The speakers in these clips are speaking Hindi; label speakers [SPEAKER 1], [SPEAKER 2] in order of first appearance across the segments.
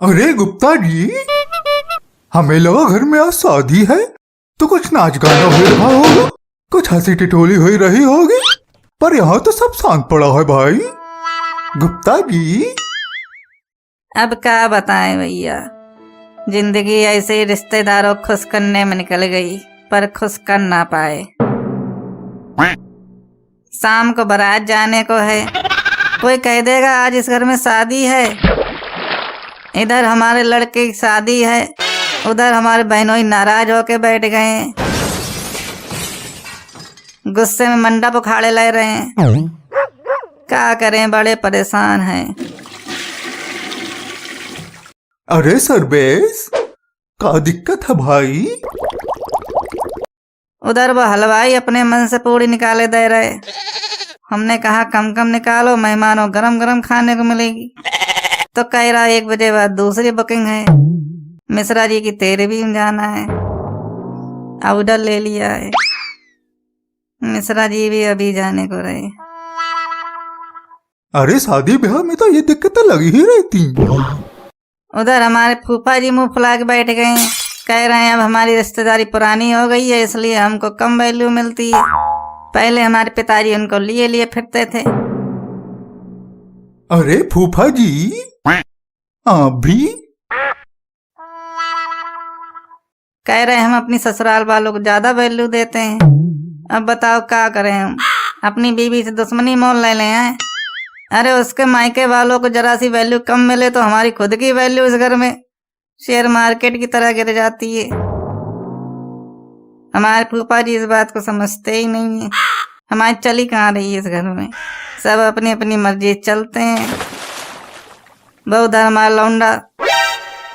[SPEAKER 1] अरे गुप्ता जी, हमें लगा घर में आज शादी है तो कुछ नाच गाना हो रहा होगा, कुछ हंसी टिटोली हो रही होगी, पर यहाँ तो सब शांत पड़ा है भाई। गुप्ता जी,
[SPEAKER 2] अब क्या बताएं भैया, जिंदगी ऐसे ही रिश्तेदारों को खुश करने में निकल गई, पर खुश कर ना पाए। शाम को बारात जाने को है, कोई कह देगा आज इस घर में शादी है, इधर हमारे लड़के की शादी है, उधर हमारे बहनों ही नाराज होके बैठ गए हैं, गुस्से में मंडप उखाड़े ले रहे हैं। क्या करें, बड़े परेशान हैं।
[SPEAKER 1] अरे सरबेस, क्या दिक्कत है भाई?
[SPEAKER 2] उधर वो हलवाई अपने मन से पूरी निकाले दे रहे, हमने कहा कम कम निकालो, मेहमानों गरम गरम खाने को मिलेगी, तो कह रहा 1 बजे बाद दूसरी बुकिंग है, मिश्रा जी की तेरे भी जाना है, ऑर्डर ले लिया है, मिश्रा जी भी अभी जाने को रहे।
[SPEAKER 1] अरे शादी ब्याह में तो ये दिक्कतें लगी ही रहती।
[SPEAKER 2] उधर हमारे फूफा जी मुंह फुला के बैठ गए हैं, कह रहे हैं अब हमारी रिश्तेदारी पुरानी हो गई है, इसलिए हमको कम वैल्यू मिलती है, पहले हमारे पिताजी उनको लिए लिए फिरते थे।
[SPEAKER 1] अरे फूफा जी, आप भी?
[SPEAKER 2] कह रहे हम अपनी ससुराल वालों को ज्यादा वैल्यू देते हैं। अब बताओ क्या करें, हम अपनी बीवी से दुश्मनी मोल ले लें हैं? अरे उसके मायके वालों को जरा सी वैल्यू कम मिले तो हमारी खुद की वैल्यू इस घर में शेयर मार्केट की तरह गिर जाती है। हमारे फूफा जी इस बात को समझते ही नहीं है, हमारी चली कहाँ रही है इस घर में, सब अपनी अपनी मर्जी चलते हैं। वो उधर हमारा लौंडा,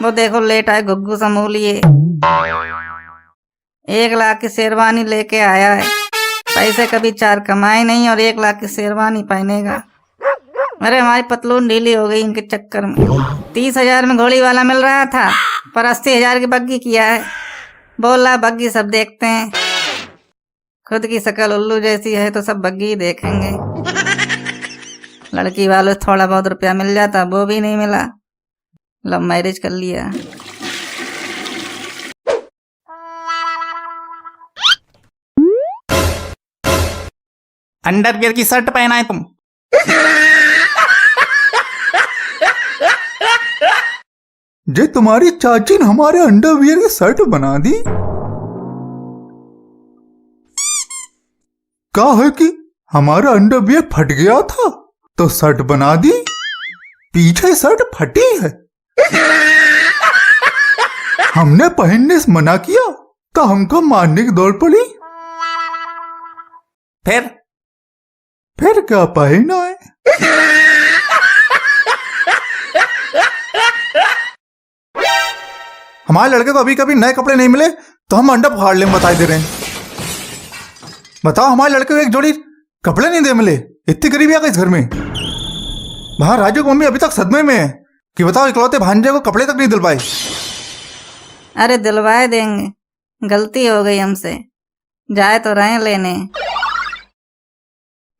[SPEAKER 2] वो देखो लेट आए घुग्गू समूलिए, 1 लाख की शेरवानी लेके आया है, पैसे कभी 4 कमाए नहीं और 1 लाख की शेरवानी पहनेगा। अरे हमारी पतलून ढीली हो गई इनके चक्कर में। 30,000 में घोड़ी वाला मिल रहा था, पर 80,000 की बग्गी किया है, बोला बग्गी सब देखते हैं, खुद की शकल उल्लू जैसी है तो सब बग्गी ही देखेंगे। लड़की वालों थोड़ा बहुत रुपया मिल जाता, वो भी नहीं मिला, लव मैरिज कर लिया।
[SPEAKER 3] अंडरवियर की शर्ट पहना है तुम?
[SPEAKER 1] जे तुम्हारी चाची ने हमारे अंडरवियर की शर्ट बना दी। क्या है कि हमारा अंडरवियर फट गया था तो शर्ट बना दी, पीछे शर्ट फटी है, हमने पहनने से मना किया तो हमको मारने की दौड़ पड़ी। फिर क्या पहना है?
[SPEAKER 4] हमारे लड़के को अभी कभी नए कपड़े नहीं मिले तो हम अंडा फाड़ लें, बताई दे रहे हैं। बताओ, हमारे लड़के को एक जोड़ी कपड़े नहीं दे मिले, इतनी गरीबी आ गई इस घर में। बाहर राजू की मम्मी अभी तक सदमे में है कि बताओ इकलौते भांजे को कपड़े तक नहीं दिल पाए।
[SPEAKER 2] अरे दिलवाए देंगे, गलती हो गई हमसे, जाए तो रहे लेने।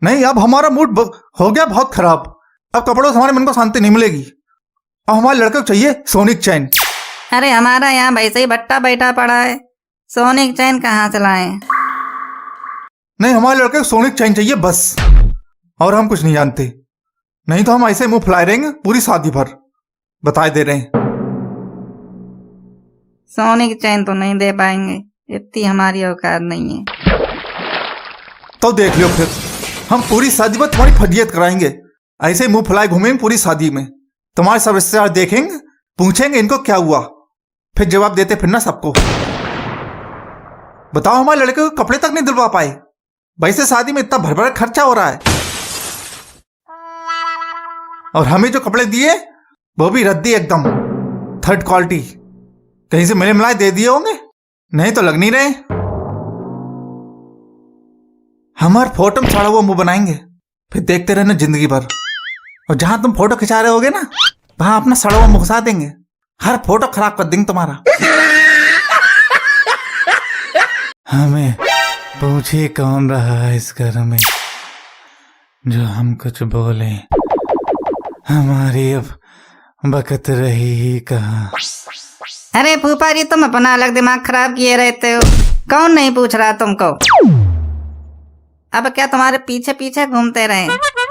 [SPEAKER 4] नहीं, अब हमारा मूड हो गया बहुत खराब, अब कपड़ों से हमारे मन को शांति नहीं मिलेगी। अब हमारे लड़के को चाहिए सोने की चैन।
[SPEAKER 2] अरे हमारा यहाँ वैसे ही भट्टा बैठा पड़ा है, सोने की चैन कहाँ से लाएं?
[SPEAKER 4] नहीं, हमारे लड़के को सोने की चैन चाहिए बस, और हम कुछ नहीं जानते, नहीं तो हम ऐसे मुंह फुलाए रहेंगे पूरी शादी भर, बताए दे रहे हैं।
[SPEAKER 2] सोने की चैन तो नहीं दे पाएंगे, इतनी हमारी औकात नहीं है।
[SPEAKER 4] तो देख लियो, फिर हम पूरी शादी में तुम्हारी फजीयत कराएंगे, ऐसे मुंह फुलाए घूमेंगे पूरी शादी में, तुम्हारे सब रिश्तेदार देखेंगे, पूछेंगे इनको क्या हुआ, फिर जवाब देते फिर ना सबको। बताओ, हमारे लड़के को कपड़े तक नहीं दिलवा पाए, वैसे शादी में इतना भर भर खर्चा हो रहा है, और हमें जो कपड़े दिए वो भी रद्दी, एकदम 3rd क्वालिटी, कहीं से मिले मिलाए दे दिए होंगे, नहीं तो लग नहीं रहे। हमारे फोटो में छाड़ा हुआ मुंह बनाएंगे, फिर देखते रहना जिंदगी भर, और जहां तुम फोटो खिंचा रहे होगे ना, वहां अपना सड़ा हुआ मुंह घुसा देंगे, हर फोटो खराब कर देंगे तुम्हारा। हमें पूछिए कौन रहा है इस घर में जो हम कुछ बोले, हमारी अब बकत रही ही कहाँ।
[SPEAKER 2] अरे फूफा जी, तुम अपना अलग दिमाग खराब किए रहते हो। कौन नहीं पूछ रहा तुमको? अब क्या तुम्हारे पीछे पीछे घूमते रहे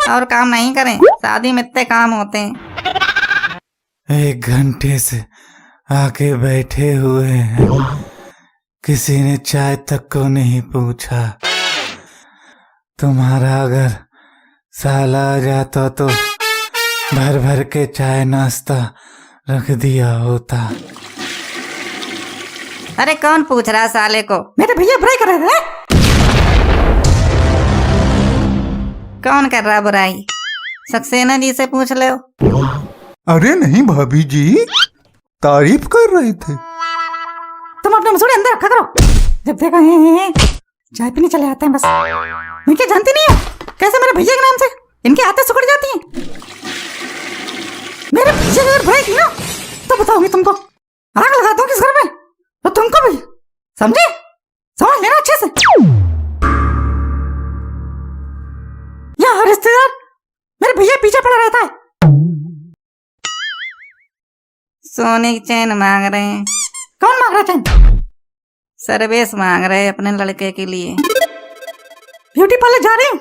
[SPEAKER 2] और काम नहीं करें? शादी में इतने काम होते हैं।
[SPEAKER 4] 1 घंटे से आके बैठे हुए हैं, किसी ने चाय तक को नहीं पूछा। तुम्हारा अगर साला आ जाता तो भर भर के चाय नाश्ता रख दिया होता।
[SPEAKER 2] अरे कौन पूछ रहा साले को? मेरे भैया बुराई कर रहे थे। कौन कर रहा बुराई? सक्सेना जी से पूछ लो।
[SPEAKER 1] अरे नहीं भाभी जी, तारीफ कर रहे थे।
[SPEAKER 2] तुम अपने मसूड़े अंदर रखा करो। जब देखो चाय पीने चले आते हैं बस। मैं क्या जानती नहीं है कैसे मेरे भैया के नाम से इनकी आदतें सिकुड़ जाती हैं। मेरे भैया अगर बुराई की ना तो बताऊंगी तुमको। आग लगा दूंगी इस घर में, तो तुमको भी। समझे? समझ लेना अच्छे से। यहाँ रिश्तेदार मेरे भैया पीछे पड़ा रहता है। सोने की चैन मांग रहे हैं। कौन मांग रहा है चैन? सर्वेश मांग रहे हैं अपने लड़के के लिए। ब्यूटी पार्लर जा रही हूँ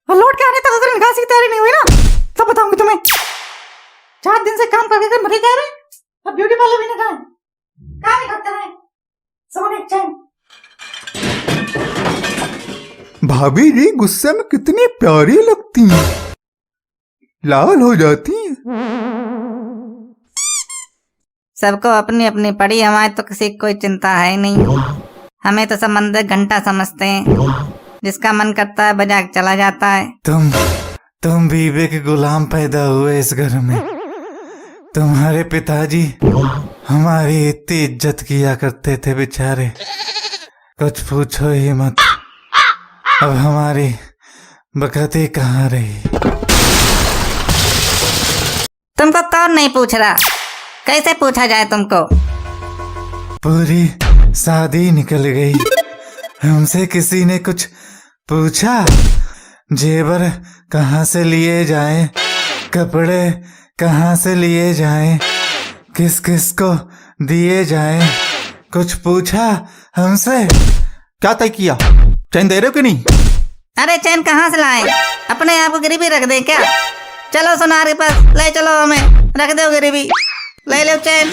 [SPEAKER 2] और लौट के आने तक अगर निकासी की तैयारी नहीं हुई ना तो बताऊंगी तुम्हें। 4 दिन से काम करके मरे जा रहे हैं, अब ब्यूटी पार्लर भी नहीं गए। काम ही करते रहे। सोने की चैन।
[SPEAKER 1] भाभी जी गुस्से में कितनी प्यारी लगती हैं, लाल हो जाती हैं।
[SPEAKER 2] सबको अपनी अपनी पड़ी, हमारे तो किसी की कोई चिंता है नहीं। हमें तो सब मंदिर घंटा समझते हैं, जिसका मन करता है बजा के चला जाता है।
[SPEAKER 4] तुम बीबे के गुलाम पैदा हुए इस घर में। तुम्हारे पिताजी हमारी इतनी इज्जत किया करते थे बेचारे, कुछ पूछो ही मत। अब हमारी बकती कहाँ रही?
[SPEAKER 2] तुमको कौन नहीं पूछ रहा? कैसे पूछा जाए तुमको?
[SPEAKER 4] पूरी शादी निकल गई, हमसे किसी ने कुछ पूछा? जेवर कहाँ से लिए जाएं, कपड़े कहाँ से लिए जाएं, किस किस को दिए जाएं, कुछ पूछा हमसे?
[SPEAKER 1] क्या तय किया? चैन दे रहे हो कि नहीं?
[SPEAKER 2] अरे चैन कहाँ से लाए? अपने आप को गिरवी रख दे क्या? चलो सुनार के पास ले चलो, हमें रख दो गिरवी, ले लो चैन।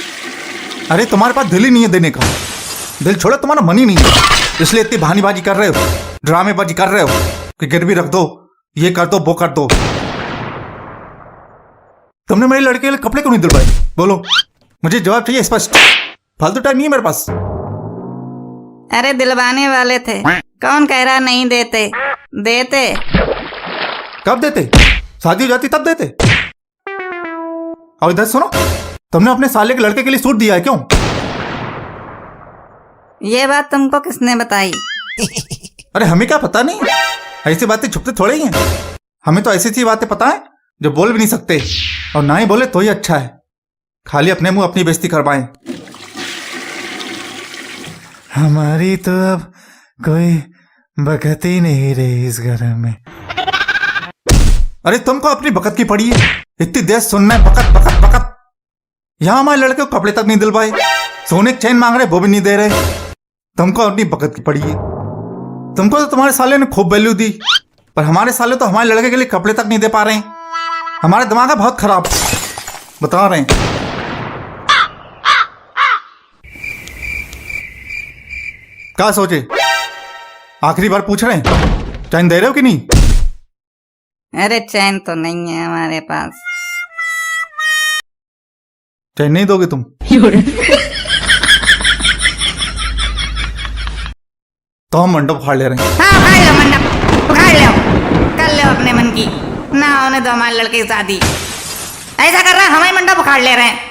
[SPEAKER 1] अरे तुम्हारे पास दिल ही नहीं है देने का। दिल छोड़ो, तुम्हारा मन ही नहीं है, इसलिए इतनी बहानीबाजी कर रहे हो, ड्रामेबाजी कर रहे हो कि गिरवी रख दो, ये कर दो, वो कर दो। तुमने मेरे लड़के के लिए कपड़े क्यों नहीं दिलवाए? बोलो, मुझे जवाब चाहिए स्पष्ट। फालतू टाइम नहीं है मेरे पास।
[SPEAKER 2] अरे दिलवाने वाले थे, कौन कह रहा नहीं देते? देते।
[SPEAKER 1] कब देते? शादी हो जाती तब देते। और इधर सुनो, तुमने अपने साले के लड़के के लिए सूट दिया है क्यों?
[SPEAKER 2] ये बात तुमको किसने बताई?
[SPEAKER 1] अरे हमें क्या पता नहीं, ऐसी बातें छुपते थोड़े ही हैं। हमें तो ऐसी सी बातें पता है जो बोल भी नहीं सकते, और ना ही बोले तो ही अच्छा है, खाली अपने मुंह अपनी बेइज्जती करवाएं।
[SPEAKER 4] हमारी तो अब कोई बकत ही नहीं रही इस घर में।
[SPEAKER 1] अरे तुमको अपनी बकत की पड़ी है, इतनी देर सुनना है बकत बकत बकत। यहाँ हमारे लड़के को कपड़े तक नहीं दिलवाए, सोने की चैन मांग रहे वो भी नहीं दे रहे। तुमको अपनी बकत की पड़ी है। तुमको तो तुम्हारे साले ने खूब वैल्यू दी, पर हमारे साले तो हमारे लड़के के लिए कपड़े तक नहीं दे पा रहे हैं। हमारा दिमाग है बहुत खराब, बता रहे हैं। क्या सोचे? आखिरी बार पूछ रहे हैं, चैन दे रहे हो कि नहीं?
[SPEAKER 2] अरे चैन तो नहीं है हमारे पास।
[SPEAKER 1] चैन नहीं दोगे तुम? तो हम मंडप फाड़ ले रहे हैं।
[SPEAKER 2] हाँ उखाड़ लो मंडप, उखाड़ लो, कर लो अपने मन की। ना होने दो हमारे लड़के की शादी। ऐसा कर रहा है हमारे मंडप उखाड़ ले रहे हैं।